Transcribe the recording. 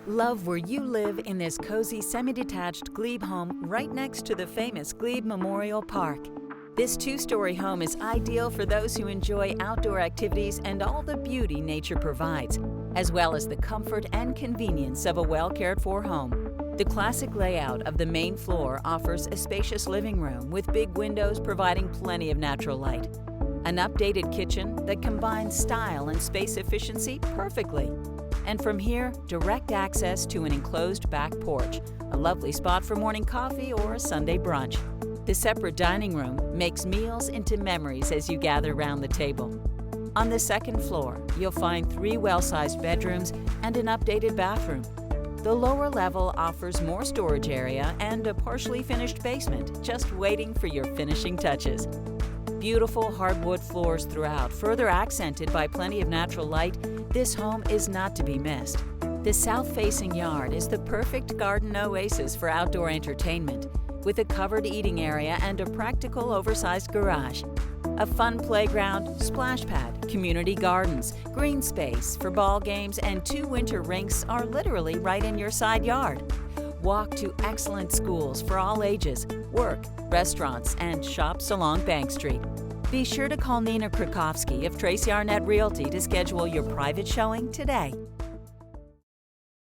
Love where you live in this cozy semi-detached Glebe home right next to the famous Glebe Memorial Park. This two-story home is ideal for those who enjoy outdoor activities and all the beauty nature provides, as well as the comfort and convenience of a well-cared-for home. The classic layout of the main floor offers a spacious living room with big windows providing plenty of natural light. An updated kitchen that combines style and space efficiency perfectly. And from here, direct access to an enclosed back porch, a lovely spot for morning coffee or a Sunday brunch. The separate dining room makes meals into memories as you gather around the table. On the second floor, you'll find 3 well-sized bedrooms and an updated bathroom. The lower level offers more storage area and a partially finished basement, just waiting for your finishing touches. Beautiful hardwood floors throughout, further accented by plenty of natural light, this home is not to be missed. The south-facing yard is the perfect garden oasis for outdoor entertainment, with a covered eating area and a practical oversized garage. A fun playground, splash pad, community gardens, green space for ball games, and 2 winter rinks are literally right in your side yard. Walk to excellent schools for all ages, work, restaurants, and shops along Bank Street. Be sure to call Nina Krakowsky of Tracy Arnett Realty to schedule your private showing today.